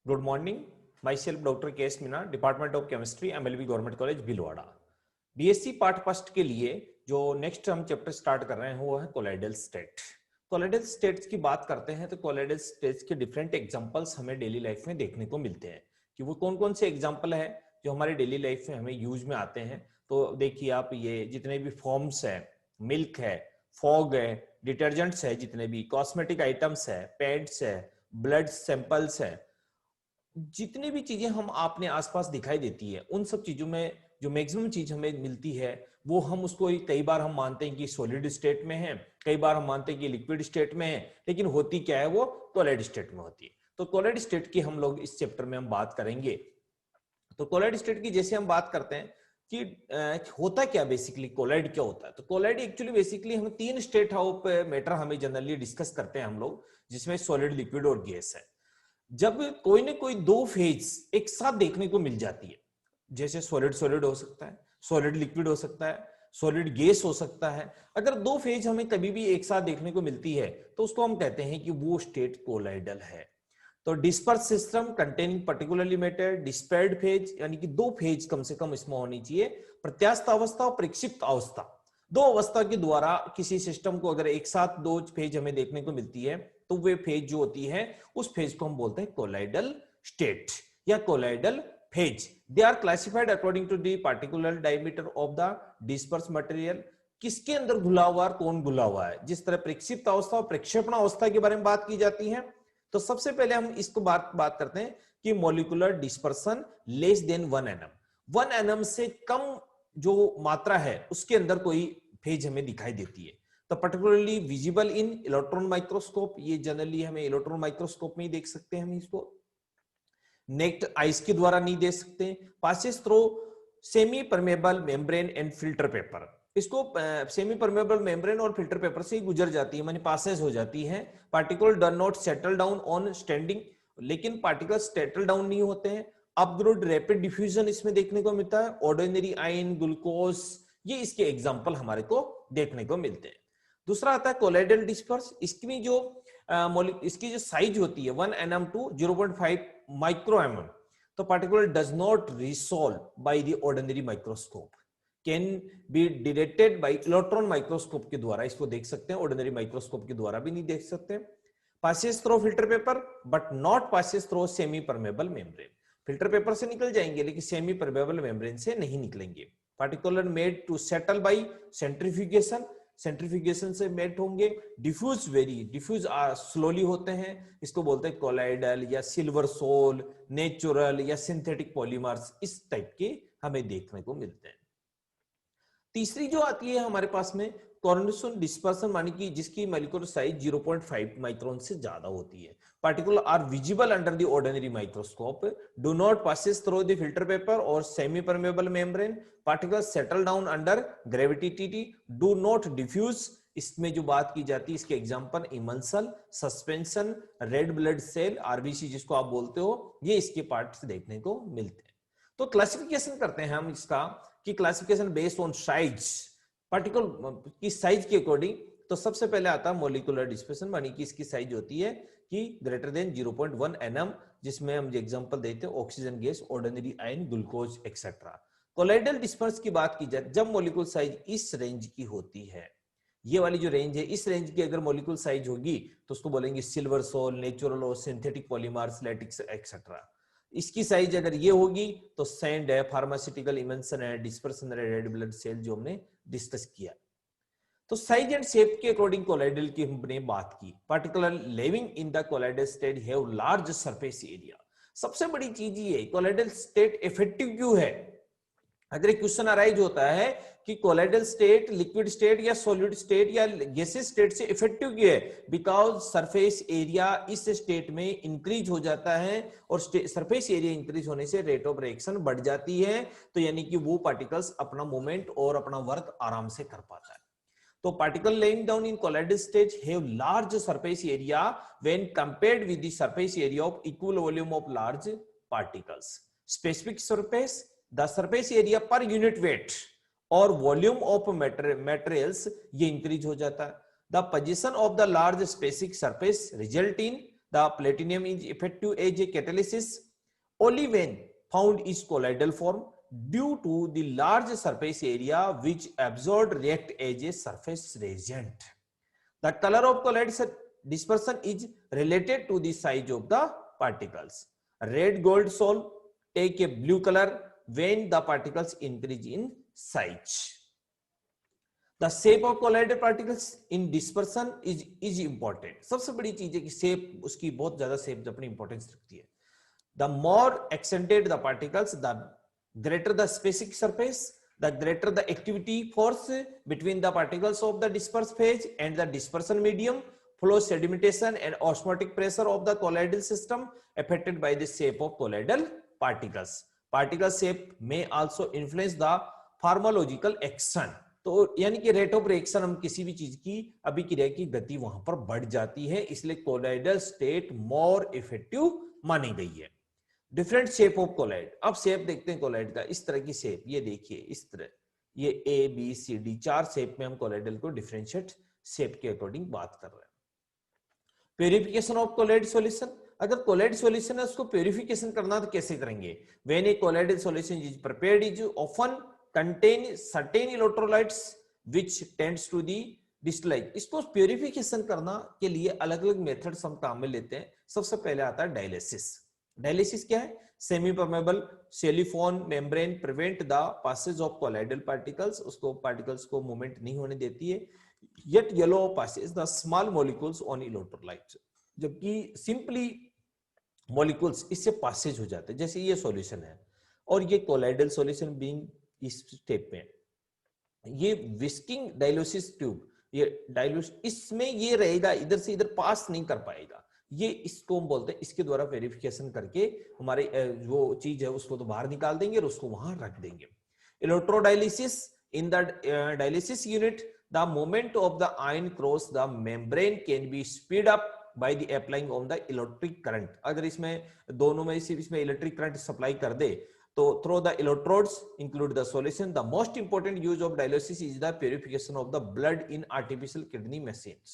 Good morning. Myself Dr. K.S. Meena, Department of Chemistry, MLB Government College, Bhilwara. BSc part first के लिए जो next हम chapter start कर रहे हैं वो है कोलाइडल स्टेट। कोलाइडल स्टेट्स की बात करते हैं तो कोलाइडल स्टेट्स के डिफरेंट एग्जांपल्स हमें डेली लाइफ में देखने को मिलते हैं कि वो कौन कौन से एग्जांपल है जो हमारे डेली लाइफ में हमें यूज में आते हैं। तो देखिए आप, ये जितने भी फॉर्म्स है, मिल्क है, फॉग है, डिटर्जेंट्स है, जितने भी कॉस्मेटिक आइटम्स है, पैड्स है, ब्लड सैंपल्स है, जितनी भी चीजें हम आपने आसपास दिखाई देती है, उन सब चीजों में जो मैक्सिमम चीज हमें मिलती है वो हम उसको कई बार हम मानते हैं कि सॉलिड स्टेट में है, कई बार हम मानते हैं कि लिक्विड स्टेट में है, लेकिन होती क्या है, वो कोलाइड स्टेट में होती है। तो कोलाइड स्टेट की हम लोग इस चैप्टर में हम बात करेंगे। तो कोलाइड स्टेट की जैसे हम बात करते हैं कि होता क्या बेसिकली, कोलाइड क्या होता है, तो कोलाइड एक्चुअली बेसिकली हम तीन स्टेट ऑफ मैटर हमें जनरली डिस्कस करते हैं हम लोग, जिसमें सॉलिड, लिक्विड और गैस है। जब कोई ना कोई दो फेज एक साथ देखने को मिल जाती है, जैसे सॉलिड सॉलिड हो सकता है, सॉलिड लिक्विड हो सकता है, सॉलिड गैस हो सकता है, अगर दो फेज हमें कभी भी एक साथ देखने को मिलती है तो उसको हम कहते हैं कि वो स्टेट कोलाइडल है। तो disperse system containing particularly matter, dispersed phase यानी कि दो फेज कम से कम इसमें होनी चाहिए, प्रत्यास्थ अवस्था और प्रक्षिप्त अवस्था, दो अवस्था के द्वारा किसी सिस्टम को अगर एक साथ दो फेज हमें देखने को मिलती है तो वे फेज जो होती है उस फेज को हम बोलते हैं कोलाइडल स्टेट या colloidal phase. They are classified according to the particular diameter of the disperse material. किसके अंदर घुला हुआ है, कौन घुला हुआ है। जिस तरह प्रक्षिप्त अवस्था और प्रक्षेपण अवस्था के बारे में बात की जाती है, तो सबसे पहले हम इसको बात करते हैं कि molecular dispersion less than 1 nm, 1 nm से कम जो मात्रा है उसके अंदर कोई फेज हमें दिखाई देती है। तो particularly visible in electron microscope, ये जनरली हमें इलेक्ट्रॉन माइक्रोस्कोप में ही देख सकते हैं हम इसको, नेक्ट आइस के द्वारा नहीं देख सकते। Passes through semi permeable membrane and filter paper, इसको सेमी परमेबल मेम्ब्रेन और फिल्टर पेपर से ही गुजर जाती है, माने पासेस हो जाती है। पार्टिकल डर not settle down on standing, लेकिन पार्टिकल सेटल डाउन नहीं होते हैं। अपग्रेड रैपिड डिफ्यूजन इसमें देखने को मिलता है। ऑर्डिनरी आयन, ग्लूकोज, ये इसके एग्जांपल हमारे को देखने को मिलते हैं। दूसरा आता है कोलाइडल डिस्पर्स। इसकी जो साइज होती है 1 nm टू 0.5 माइक्रो mm, तो particular does not resolve by the ordinary microscope, can be detected by electron microscope के द्वारा इसको देख सकते हैं, ऑर्डिनरी माइक्रोस्कोप के द्वारा भी नहीं देख सकते। Passes through filter paper but not passes through semi permeable membrane, filter paper से निकल जाएंगे लेकिन सेमी परमेबल मेम्ब्रेन से नहीं निकलेंगे। Particular made to settle by centrifugation, centrifugation से मेट होंगे। डिफ्यूज डिफ्यूज स्लोली होते हैं, इसको बोलते हैं कोलाइडल या सिल्वर सोल, नेचुरल या सिंथेटिक पॉलीमर्स, इस टाइप के हमें देखने को मिलते हैं। तीसरी जो आती है हमारे पास में कॉर्नेशन डिस्पर्सन, मानी कि जिसकी मॉलिक्यूलर साइज 0.5 माइक्रोन से ज्यादा होती है। Particle are visible under the ordinary microscope, do not passes through the filter paper और semi permeable membrane, particle settle down under gravity, do not diffuse. इसमें जो बात की जाती है इसके example emulsion, suspension, red blood cell, RBC जिसको आप बोलते हो, ये इसके पार्ट्स देखने को मिलते हैं। तो क्लासिफिकेशन करते हैं हम इसका कि classification based on size, particle की साइज के अकॉर्डिंग। तो सबसे पहले आता है मॉलिक्यूलर डिस्पर्सन, मानी कि इसकी साइज होती है कि ग्रेटर देन 0.1 nm, जिसमें हम एग्जांपल देते हैं oxygen gas, ordinary ion, glucose etcetera. Colloidal disperse की बात की जाए जब मॉलिक्यूल साइज इस रेंज की होती है, ये वाली जो रेंज है, इस रेंज की अगर मॉलिक्यूल साइज होगी तो उसको बोलेंगे सिल्वर सोल, नेचुरल और सिंथेटिक पॉलीमर्स, लैटिक्स एक्सेट्रा। इसकी साइज अगर ये होगी तो सैंड है, फार्मास्यूटिकल इमल्सन है, डिस्पर्सन है, रेड ब्लड सेल जो हमने डिस्कस किया। तो साइज एंड शेप के अकॉर्डिंग कोलाइडल की हमने बात की। Particular living in the colloidal state have large surface area. सबसे बड़ी चीज ये कोलाइडल स्टेट इफेक्टिव क्यों है। अगर एक क्वेश्चन अराइज होता है कि कोलाइडल स्टेट लिक्विड स्टेट या सॉलिड स्टेट या गैसेस स्टेट से इफेक्टिव क्यों है, बिकॉज सरफेस एरिया इस स्टेट में इंक्रीज हो जाता है और सरफेस एरिया इंक्रीज होने से रेट ऑफ रिएक्शन बढ़ जाती है, तो यानी कि वो पार्टिकल्स अपना मूवमेंट और अपना वर्क आराम से कर पाता है। तो particle laying down in colloidal stage have large surface area when compared with the surface area of equal volume of large particles. Specific surface, the surface area per unit weight और volume of materials ये increase हो जाता है। The position of the large specific surface result in The platinum is effective as a catalysis only when found is colloidal form due to the large surface area which absorb react as a surface reagent. The color of colloid dispersion is related to the size of the particles. Red gold sol take a blue color when the particles increase in size. The shape of colloidal particles in dispersion is important. सबसे बड़ी चीज है कि shape उसकी बहुत ज्यादा shape अपनी importance रखती है. The more accented the particles, the greater the specific surface, the greater the activity force between the particles of the dispersed phase and the dispersion medium, flow sedimentation and osmotic pressure of the colloidal system affected by the shape of colloidal particles. Particle shape may also influence the pharmacological action. तो यानी कि rate of reaction हम किसी भी चीज की अभिक्रिया की गति वहां पर बढ़ जाती है, इसलिए कोलॉइडल स्टेट मोर इफेक्टिव मानी गई है. Different shape of colloid. अब शेप देखते हैं कोलॉइड का. इस तरह की शेप, ये देखिए इस तरह, ये A B C D 4 shape में हम कोलॉइडल को डिफरेंशिएट शेप के अकॉर्डिंग बात कर रहे हैं. Purification of colloid solution. अगर कोलॉइड सॉल्यूशन है उसको प्यूरिफिकेशन करना तो कैसे करेंगे? When A colloidal solution is prepared is often contain certain electrolytes which tends to the distillate. इसको प्यूरिफिकेशन करना के लिए अलग अलग मेथड्स हम काम में लेते हैं. सबसे पहले आता है डायलिसिस. डायलिसिस क्या है? Semi permeable silicon membrane prevent the passage of colloidal particles. उसको पार्टिकल्स को मूवमेंट नहीं होने देती है. Yet allow passage the small molecules on electrolytes. जबकि सिंपली मॉलिक्यूल्स इससे पासेज हो जाते हैं. जैसे ये सॉल्यूशन है और ये कोलॉइडल सॉल्यूशन बीइंग इस स्टेप में, ये विस्किंग डायलिसिस ट्यूब, ये डायल्यूस इसमें ये रहेगा, इधर से इधर पास नहीं कर पाएगा. ये इसको हम बोलते हैं, इसके द्वारा वेरिफिकेशन करके हमारे जो चीज है उसको तो बाहर निकाल देंगे और उसको वहां रख देंगे. Electrodialysis. In the dialysis unit the moment of the ion cross the membrane can be speed up by the applying of the electric current. अगर इसमें दोनों में से इसमें इलेक्ट्रिक करंट सप्लाई कर दे तो through the electrodes include the solution. The most important use of dialysis is the purification of the blood in artificial kidney machines.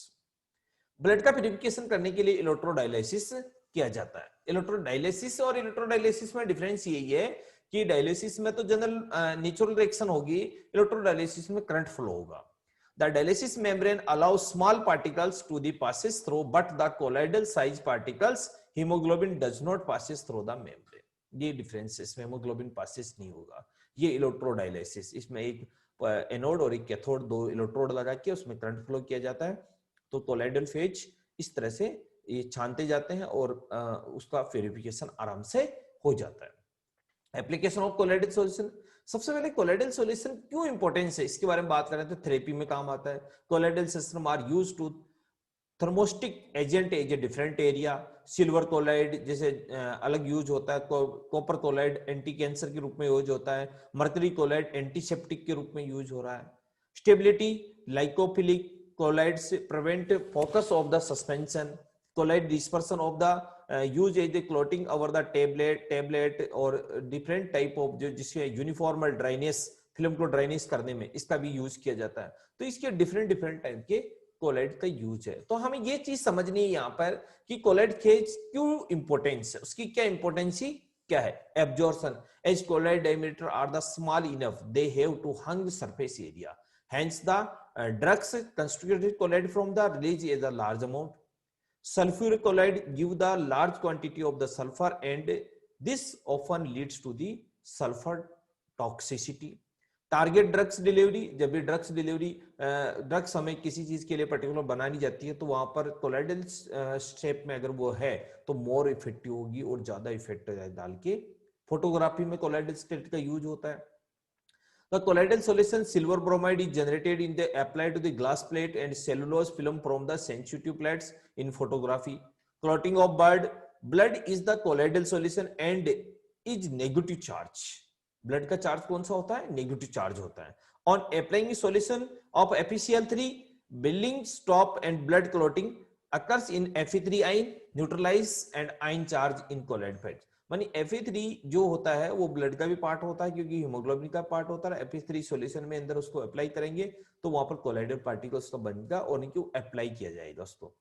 Blood का purification करने के लिए इलेक्ट्रोडायलिसिस किया जाता है. इलेक्ट्रोडायलिसिस और इलेक्ट्रोडायलिसिस में डिफरेंस यही है कि डायलिसिस में तो जनरल नेचुरल रिएक्शन होगी, इलेक्ट्रोडायलिसिस में करंट फ्लो होगा. The dialysis membrane allows small particles to the passes through, but the colloidal size particles, hemoglobin does not passes through the membrane. ये डिफरेंस, इसमें hemoglobin passes नहीं होगा. ये electrodialysis, इसमें एक एनोड और एक कैथोड, दो इलेक्ट्रोड लगा के उसमें करंट फ्लो किया जाता है. तो कोलॉइडल फेज इस तरह से ये छानते जाते हैं और उसका प्यूरिफिकेशन आराम से हो जाता है. Application of colloidal solution. सबसे पहले कोलॉइडल सॉल्यूशन क्यों इंपॉर्टेंस है इसके बारे में बात करें तो थेरेपी में काम आता है. Colloidal system are used to thermostatic agent as a different area. Silver colloid जैसे अलग यूज होता है, कॉपर कोलॉइड एंटी कैंसर के रूप में यूज होता है, मर्करी कोलॉइड एंटीसेप्टिक के रूप में यूज हो रहा है. Stability. Lyophilic colloids prevent focus of the suspension. Colloid dispersion of the use as a clotting over the tablet और डिफरेंट टाइप ऑफ जो जिससे यूनिफॉर्मल ड्राइनेस, फिल्म को ड्राइनेस करने में इसका भी यूज किया जाता है. तो इसके डिफरेंट टाइप के कोलॉइड का यूज है. तो हमें ये चीज समझनी है यहाँ पर कि कोलॉइड फेज क्यों इंपॉर्टेंस है, उसकी क्या इंपॉर्टेंसी क्या है. Absorption. As colloid diameter are the small enough they have to हंग surface area, hence the drugs constructed colloid from the release as a large amount. Sulfuric colloid give the large quantity of the sulfur and this often leads to the sulfur toxicity. Target drugs delivery. जब भी drugs delivery, drugs हमें किसी चीज के लिए particular बनानी जाती है तो वहां पर कोलॉइडल शेप में अगर वो है तो मोर इफेक्टिव होगी और ज्यादा इफेक्ट डाल के. फोटोग्राफी में कोलॉइडल स्टेट का यूज होता है. The colloidal solution silver bromide is generated in the applied to the glass plate and cellulose film from the sensitive plates in photography. Clotting of blood is the colloidal solution and is negative charge. Blood का charge कौन सा होता है? Negative charge होता है. On applying a solution of FeCl3, building stop and blood clotting occurs in Fe3 ion neutralize and ion charge in colloid phase. मानी Fe3 जो होता है वो ब्लड का भी पार्ट होता है क्योंकि हीमोग्लोबिन का पार्ट होता है. Fe3 सॉल्यूशन में अंदर उसको अप्लाई करेंगे तो वहां पर कोलॉइडल पार्टिकल्स का बनेगा और इनको अप्लाई किया जाएगा उसको.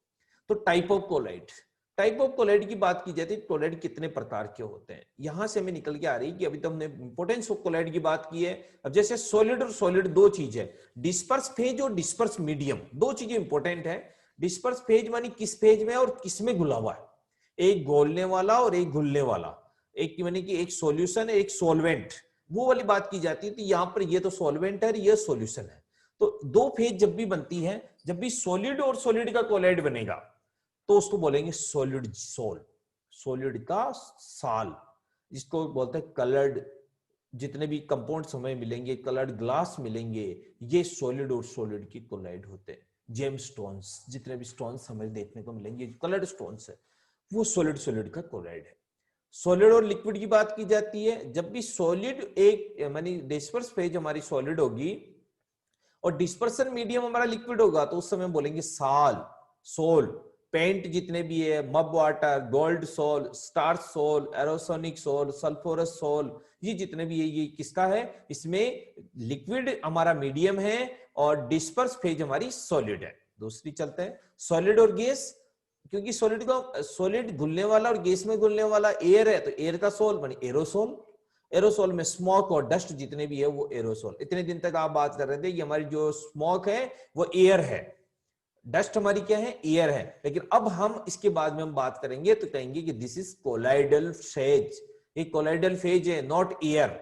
तो type of colloid, type of colloid की बात की जाती है, कोलाइड कितने प्रकार के होते हैं, यहां से हमें निकल के आ रही है कि अभी तो हमने इंपोर्टेंस ऑफ कोलाइड की बात की है। अब जैसे सॉलिड और सॉलिड दो चीज है, डिस्पर्स फेज और डिस्पर्स मीडियम, दो चीजें इंपॉर्टेंट है। डिस्पर्स फेज मानी किस फेज में और किस में घुला हुआ है, एक घोलने वाला और एक घुलने वाला, एक मानी कि एक सॉल्यूशन एक सॉल्वेंट, वो वाली बात की जाती है। तो यहाँ पर ये तो सॉल्वेंट है, ये सॉल्यूशन है। तो दो फेज जब भी बनती है, जब भी सॉलिड और सॉलिड का कोलाइड बनेगा तो उसको बोलेंगे सॉलिड सोल, सॉलिड का साल, जिसको बोलते हैं कलर्ड। जितने भी कंपाउंड्स हमें मिलेंगे, कलर्ड ग्लास मिलेंगे, ये सॉलिड और सॉलिड की कोलाइड होते हैं। जेम स्टोन्स, जितने भी स्टोन्स हमें देखने को मिलेंगे कलर्ड स्टोन्स है, वो सॉलिड सॉलिड का कोलाइड है। सॉलिड और लिक्विड की बात की जाती है, जब भी सॉलिड एक मानी डिस्पर्स फेज हमारी सॉलिड होगी और डिस्पर्सन मीडियम हमारा लिक्विड होगा, तो उस समय बोलेंगे साल, सोल। पेंट जितने भी है, mud water, gold sol, starch sol, arsenious sol, sulphurous sol, ये जितने भी है ये किसका है, इसमें लिक्विड हमारा मीडियम है और डिस्पर्स फेज हमारी सॉलिड है। दूसरी चलते हैं सॉलिड और गैस, क्योंकि सॉलिड का सॉलिड घुलने वाला और गैस में घुलने वाला एयर है, तो एयर का सोल मानी एरोसोल। एरोसोल में स्मोक और डस्ट जितने भी है वो एरोसोल। इतने दिन तक आप बात कर रहे थे कि हमारी जो स्मोक है वो एयर है, डस्ट हमारी क्या है, एयर है। लेकिन अब हम इसके बाद में हम बात करेंगे तो कहेंगे कि दिस इज कोलाइडल फेज, ये कोलाइडल फेज है, नॉट एयर।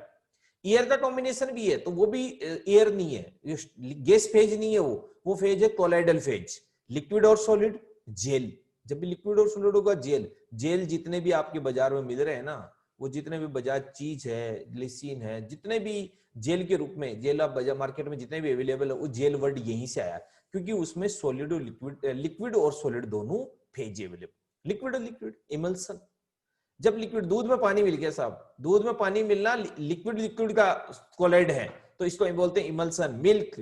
एयर का कॉम्बिनेशन भी है तो वो भी एयर नहीं है, गैस फेज नहीं है, वो फेज है कोलाइडल फेज। लिक्विड और सॉलिड, जेल, जब भी लिक्विड और सॉलिड होगा जेल। जेल जितने भी आपके बाजार में मिल रहे हैं ना, वो जितने भी बाजार चीज है, ग्लिसरीन है, जितने भी जेल के रूप में, जेल आप बाजार मार्केट में जितने भी अवेलेबल है, वो जेल वर्ड यहीं से आया, क्योंकि उसमें सॉलिड और लिक्विड और सॉलिड दोनों फेज अवेलेबल। लिक्विड और लिक्विड इमल्सन, जब लिक्विड दूध में पानी मिल गया साहब, दूध में पानी मिलना लिक्विड लिक्विड का कोलाइड है, तो इसको बोलते हैं emulsion. Milk,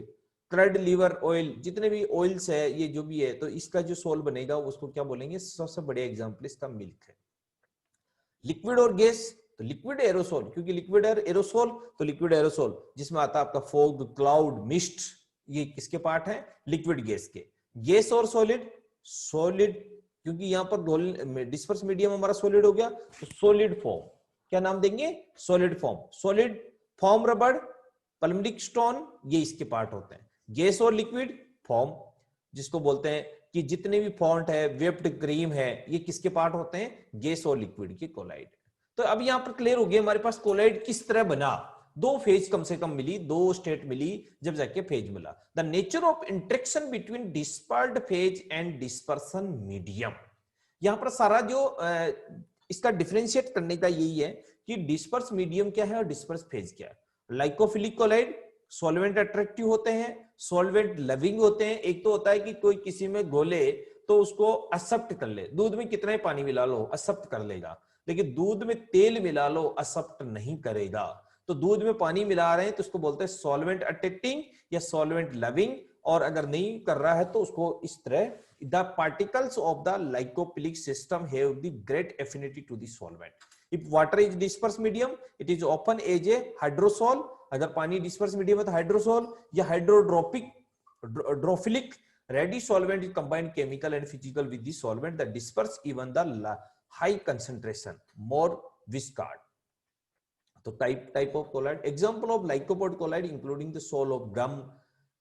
curd, liver oil, जितने भी ऑयल्स है ये जो भी है, तो इसका जो सोल बनेगा उसको क्या बोलेंगे, सबसे बढ़िया एग्जांपल इसका मिल्क है। लिक्विड और गैस, तो लिक्विड एरोसोल, क्योंकि लिक्विड और एरोसोल, तो लिक्विड एरोसोल जिसमें आता है आपका फॉग, क्लाउड, मिस्ट, ये किसके पार्ट है, लिक्विड गैस के। गैस और सॉलिड, सॉलिड क्योंकि यहां पर डिस्पर्स मीडियम हमारा सॉलिड हो गया, तो सॉलिड फॉर्म, क्या नाम देंगे, सॉलिड फॉर्म। सॉलिड फॉर्म रबड़, पल्मरिक स्टोन, ये इसके पार्ट होते हैं। गैस और लिक्विड फॉर्म, जिसको बोलते हैं कि जितने भी फॉन्ट है, व्हिप्ड क्रीम है, ये किसके पार्ट होते हैं, गैस और लिक्विड के कोलाइड। तो अब यहां पर क्लियर हो गया हमारे पास कोलाइड किस तरह बना, दो फेज कम से कम मिली, दो स्टेट मिली, जब जाके फेज मिला। The nature of interaction between dispersed phase and dispersion medium, यहां पर सारा जो इसका डिफरेंशिएट करने का यही है कि डिस्पर्स मीडियम क्या है और डिस्पर्स फेज क्या है। लाइकोफिलिक कोलाइड, सॉल्वेंट अट्रैक्टिव होते हैं, सॉल्वेंट लविंग होते हैं। एक तो होता है कि कोई किसी में घोले तो उसको एक्सेप्ट कर ले, दूध में कितना ही पानी मिला लो एक्सेप्ट कर लेगा, लेकिन दूध में तेल मिला लो एक्सेप्ट नहीं करेगा। तो दूध में पानी मिला रहे हैं तो उसको बोलते हैं सॉल्वेंट अट्रैक्टिंग या सॉल्वेंट लविंग, और अगर नहीं कर रहा है तो उसको इस तरह, the particles of the licophilic system have the great affinity to the solvent. If water is dispersed medium, it is often as a hydrosol. अगर पानी dispersed medium है तो हाइड्रोसोल या हाइड्रोड्रोपिक, ड्रोफिलिक। ready solvent is combined chemical and physical with the solvent that disperse even the high concentration, more viscard. तो type of colloid, example of lycopod colloid including the soul of gum,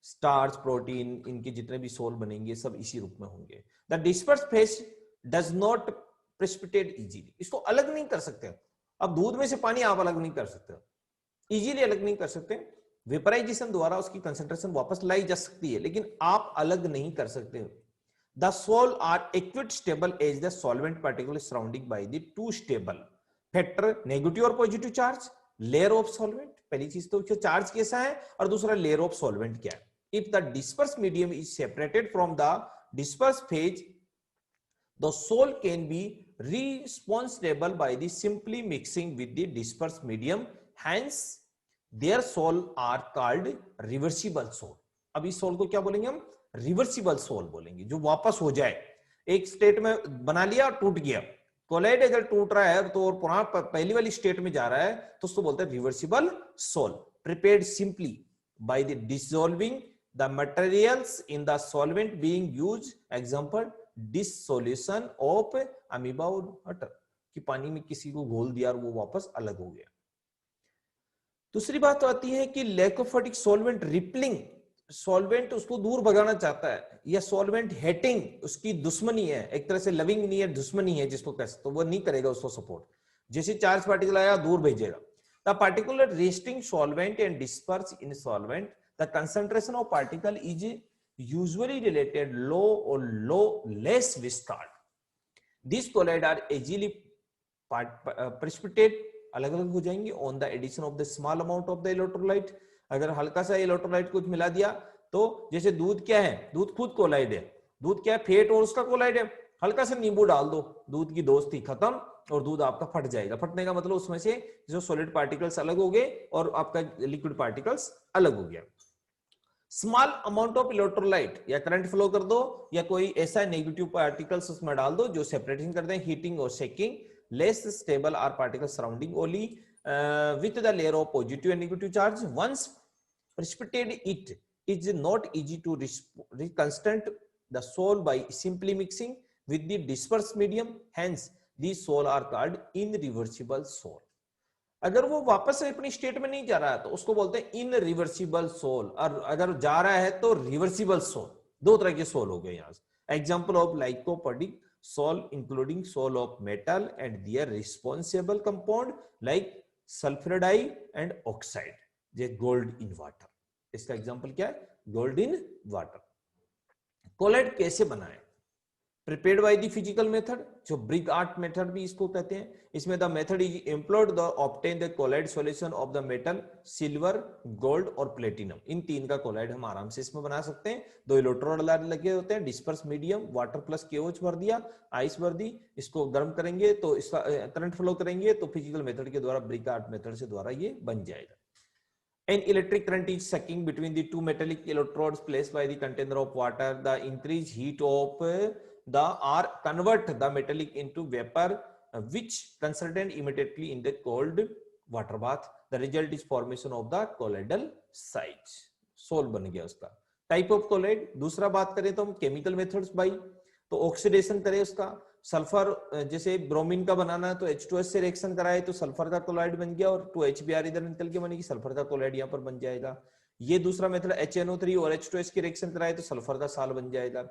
starch, protein, इनके जितने भी soul बनेंगे सब इसी रूप में होंगे। The disperse phase does not precipitate easily, इसको अलग नहीं कर सकते। अब दूध में से पानी आप अलग नहीं कर सकते, इजीली अलग नहीं कर सकते। वेपराइजेशन द्वारा उसकी कंसंट्रेशन वापस लाई जा सकती है, लेकिन आप अलग नहीं कर सकते। The sol are quite stable as the solvent particle surrounding by the two stable factor, negative और positive charge, layer of solvent. पहली चीज तो चार्ज कैसा है और दूसरा लेयर ऑफ सॉल्वेंट क्या है। If the dispersed medium is separated from the dispersed phase, the sol can be responsible by the simply mixing with the dispersed medium. Hence, their sol are called reversible sol. अब इस soul को क्या बोलेंगे हम, reversible soul बोलेंगे, जो वापस हो जाए। एक स्टेट में बना लिया और टूट गया, कोलाइड अगर टूट रहा है तो और पुनः पहली वाली स्टेट में जा रहा है तो उसको बोलते हैं reversible sol. Prepared simply by the dissolving the materials in the solvent being used, example dissolution of amoeba और वाटर, कि पानी में किसी को घोल दिया और वो वापस अलग हो गया। दूसरी बात तो आती है कि लैकोफोटिक सॉल्वेंट रिपलिंग, सॉल्वेंट उसको दूर भगाना चाहता है, या सॉल्वेंट हेटिंग उसकी दुश्मनी है, एक तरह से लविंग नहीं है, दुश्मनी है जिसको कह सकते, तो वो नहीं करेगा उसको सपोर्ट। जैसे चार्ज पार्टिकल आया दूर भेजेगा। The particular resting solvent and disperse in solvent, the concentration of particle is usually related low और लो लेस विस्टार्ड। This colloid are easily precipitate, अलग अलग हो जाएंगे on the addition of the small amount of the electrolyte. अगर हल्का सा electrolyte कुछ मिला दिया तो जैसे दूध क्या है, दूध खुद कोलाइड है, दूध क्या है, फेट और उसका कोलाइड है, हल्का सा नींबू डाल दो, दूध की दोस्ती खत्म और दूध आपका फट जाएगा। फटने का मतलब उसमें से जो सॉलिड पार्टिकल्स अलग हो गए और आपका लिक्विड पार्टिकल्स अलग हो गया। स्मॉल अमाउंट ऑफ इलेक्ट्रोलाइट या करंट फ्लो कर दो या कोई ऐसा नेगेटिव पार्टिकल्स उसमें डाल दो जो सेपरेशन कर दें, हीटिंग और shaking. Less stable are particles surrounding only with the layer of positive and negative charge. Once precipitated, it is not easy to reconstruct the sol by simply mixing with the dispersed medium. Hence, these sol are called irreversible sol. अगर वो वापस से अपनी state में नहीं जा रहा है तो उसको बोलते हैं इनरिवर्सिबल सोल, और अगर जा रहा है तो रिवर्सिबल सोल। दो तरह के सोल हो गए यहाँ से। Example of lyophobic sol including sol of metal and their responsible compound like sulphur di and oxide, जे गोल्ड इन वाटर। इसका एग्जाम्पल क्या है, गोल्ड इन वाटर। कोलाइड कैसे बनाए, prepared by the physical method, जो ब्रिक आर्ट मेथड भी इसको कहते हैं। इसमें the method is employed the obtain the colloid solution of the metal silver gold और प्लेटिनम। इन तीन का कोलाइड हम आराम से इसमें बना सकते हैं। दो इलेक्ट्रोड लगे होते हैं, disperse medium, water plus KOH भर दिया, आइस भर दी, इसको गर्म करेंगे तो इसका करंट फ्लो करेंगे तो फिजिकल मेथड के द्वारा, ब्रिक आर्ट मेथड से द्वारा ये बन जाएगा। An electric current is sucking between the two metallic electrodes placed by the container of water. The increased heat of the R convert the metallic into vapor, which concentrate immediately in the cold water bath. The result is formation of the colloidal sites. Sol बन गया उसका। Type of collide, दूसरा बात करें तो हम chemical methods भाई, तो ऑक्सीडेशन करें उसका, सल्फर जैसे ब्रोमीन का बनाना है तो H2S से रिएक्शन कराए तो सल्फर का क्लोराइड बन गया और 2HBr इधर निकल के बनेगी, सल्फर का क्लोराइड यहाँ पर बन जाएगा। ये दूसरा मेथड HNO3 और H2S की रिएक्शन कराए तो सल्फर का साल बन जाएगा।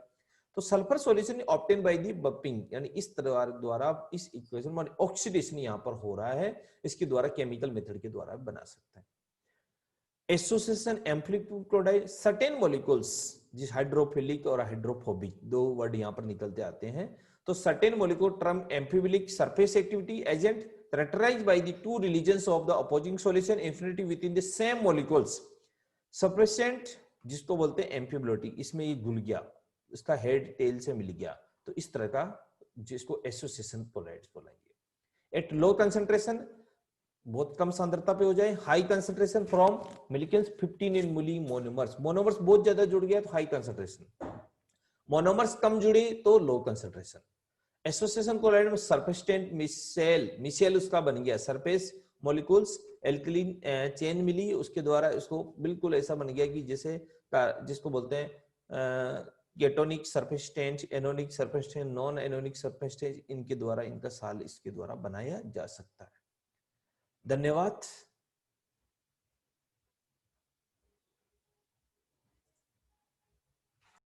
तो sulphur solution obtain by the बपिंग, यानी इस द्वारा इस इक्वेशन में ऑक्सीडेशन यहाँ पर हो रहा है, इसके द्वारा केमिकल मेथड के द्वारा बना सकते हैं। Association amphiphilic colloid, certain molecules जिस हाइड्रोफिलिक और हाइड्रोफोबिक दो वर्ड यहाँ पर निकलते आते हैं, तो certain molecule term amphiphilic surface activity agent characterized by the two regions of the opposing solution infinity within the same molecules. Suppressant जिसको बोलते हैं एम्फिबिलिटी, इसमें ये घुल गया, इसका हेड टेल से मिल गया, तो इस तरह का जिसको एसोसिएशन क्लोराइड्स बोलेंगे। एट लो कंसंट्रेशन, बहुत कम सांद्रता पे हो जाए, हाई कंसंट्रेशन फ्रॉम मिलिकेंस 15 इन मिली मोनोमर्स, मोनोमर्स बहुत ज्यादा जुड़ गया तो हाई कंसंट्रेशन, मोनोमर्स कम जुड़े तो लो कंसंट्रेशन। एसोसिएशन कोलाइड में सरफेस्टेंट मिसेल उसका बन गया, सरफेस मॉलिक्यूल्स एल्कलीन चेन मिली, उसके द्वारा इसको बिल्कुल ऐसा बन गया कि जैसे जिसको बोलते हैं केटोनिक सरफेस्टेंट, एनोनिक सरफेस्टेंट, नॉन एनोनिक सरफेस्टेंट, इनके द्वारा इनका साल इसके द्वारा बनाया जा सकता है। धन्यवाद।